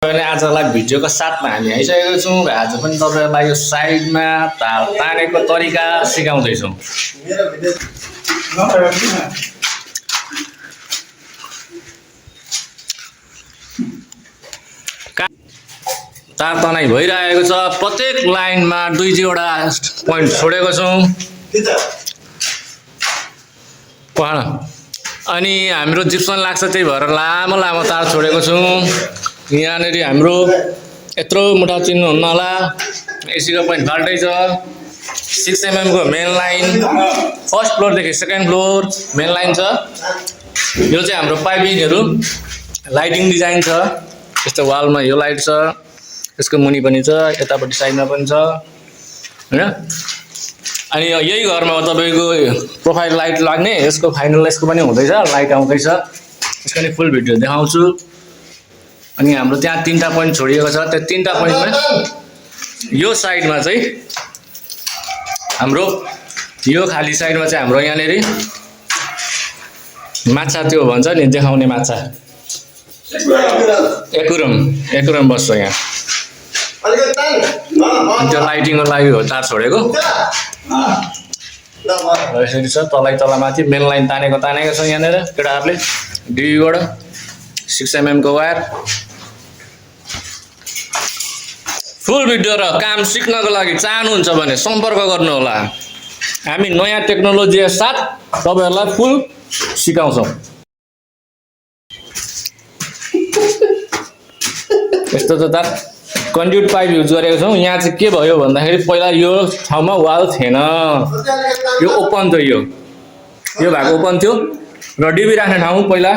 आजलाई भिडियोको साथमा हामी आइसकेको छौँ र आज पनि तपाईँहरूलाई यो साइडमा तार तानेको तरिका सिकाउँदैछौँ। तार तनाइ भइरहेको छ। प्रत्येक लाइनमा 2-2वटा पोइन्ट छोडेको छौँ। अनि हाम्रो जिप्सन लाग्छ, त्यही भएर लामो लामो तार छोडेको छौँ। यहाँनिर हाम्रो यत्रो मुठा चिन्नुहुन्न होला, एसीको पोइन्ट फाल्टै छ। 6 mm को मेन लाइन, फर्स्ट फ्लोरदेखि सेकेन्ड फ्लोर मेन लाइन छ। यो चाहिँ हाम्रो पाइपिङहरू लाइटिङ डिजाइन छ। यस्तो वालमा यो लाइट छ, यसको मुनि पनि छ, यतापट्टि साइडमा पनि छ हैन। अनि यही घरमा तपाईको प्रोफाइल लाइट लाग्ने, यसको फाइनल यसको पनि हुँदैछ, लाइट आउँदैछ। यसको नि फुल भिडियो देखाउँछु। अनि हाम्रो त्यहाँ 3टा पोइन्ट छोडिएको छ। त्यो 3टा पोइन्टमा यो साइडमा चाहिँ हाम्रो यो खाली साइडमा चाहिँ हाम्रो यहाँनेरि माछा त्यो भन्छ नि देखाउने माछा एकुरम बस्छ यहाँ। त्यो लाइटिङको लागि हो तार छोडेको। यसरी छ, तल माथि मेन लाइन तानेको छ यहाँनिर केटाहरूले। डिबीबाट 6 mm को वायर। फुल भिडियो र काम सिक्नको लागि चाहनुहुन्छ भने सम्पर्क गर्नु होला। हामी नयाँ टेक्नोलोजी साथ तपाईहरुलाई फुल सिकाउँछौँ। यस्तो त तार कन्ड्युट पाइप युज गरेको छौँ। यहाँ चाहिँ के भयो भन्दाखेरि पहिला यो ठाउँमा वाल थिएन, यो ओपन थियो। यो भएको ओपन थियो र डिबी राख्ने ठाउँ पहिला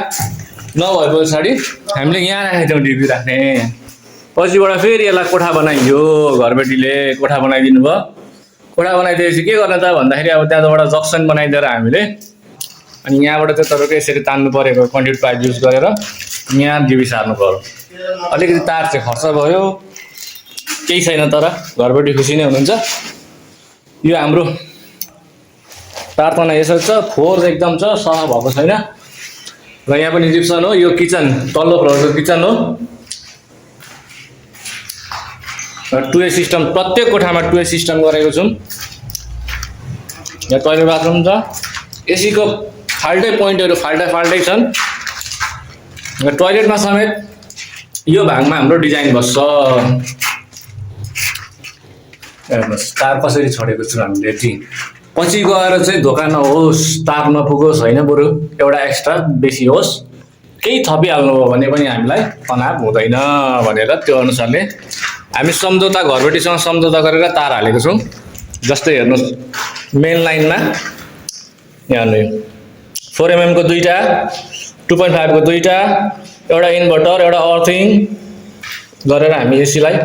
नभए पछाडि हामीले यहाँ राखेको थियौँ डिबी राख्ने। पछिबाट फेरि यसलाई कोठा बनाइयो, घरबेटीले कोठा बनाइदिनु भयो। कोठा बनाइदिएपछि के गर्ने त भन्दाखेरि अब त्यहाँबाट जक्सन बनाइदिएर हामीले अनि यहाँबाट चाहिँ तपाईँको यसरी तान्नु परेको कन्ड्युट पाइप युज गरेर यहाँ डिबी सार्नु पर्यो। अलिकति तार चाहिँ खर्च भयो, केही छैन, तर घरबेटी खुसी नै हुनुहुन्छ। यो हाम्रो तार तना यसरी छ, फोहोर एकदम छ, सफा भएको छैन। र यहाँ पनि जिप्सन हो। यो किचन तल्लो फ्लोरको किचन हो। 2A सिस्टम, प्रत्येक कोठामा 2A सिस्टम गरेको छौँ। यहाँ टोइलेट बाथरुम छ। एसीको फाल्टै पोइन्टहरू फाल्टै छन्। टोइलेटमा समेत यो भागमा हाम्रो डिजाइन बस्छ। हेर्नुहोस् तार कसरी छोडेको छु हामीले। यति पछि गएर चाहिँ धोका नहोस्, तार नपुगोस् होइन, बरु एउटा एक्स्ट्रा बेसी होस्। केही थपिहाल्नु हो भने पनि हामीलाई तनाव हुँदैन भनेर त्यो अनुसारले हामी सम्झौता घरबेटीसँग सम्झौता गरेर तार हालेको छौँ। जस्तै हेर्नुहोस् मेन लाइनमा यहाँ 4 mm को 2टा, 2.5 को 2टा, एउटा इन्भर्टर, एउटा अर्थिङ गरेर हामी एसीलाई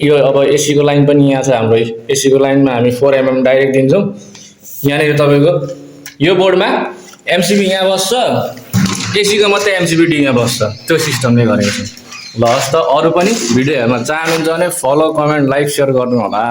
यो अब एसीको लाइन पनि यहाँ छ। हाम्रो एसीको लाइनमा हामी 4 mm डाइरेक्ट दिन्छौँ। यहाँनिर तपाईँको यो बोर्डमा एमसिबी यहाँ बस्छ, एसीको मात्रै एमसिबी डी यहाँ बस्छ। त्यो सिस्टमले गरेको छौँ। ल हस् त, अरू पनि भिडियो हेर्न चाहनुहुन्छ भने फलो, कमेन्ट, लाइक, सेयर गर्नु होला।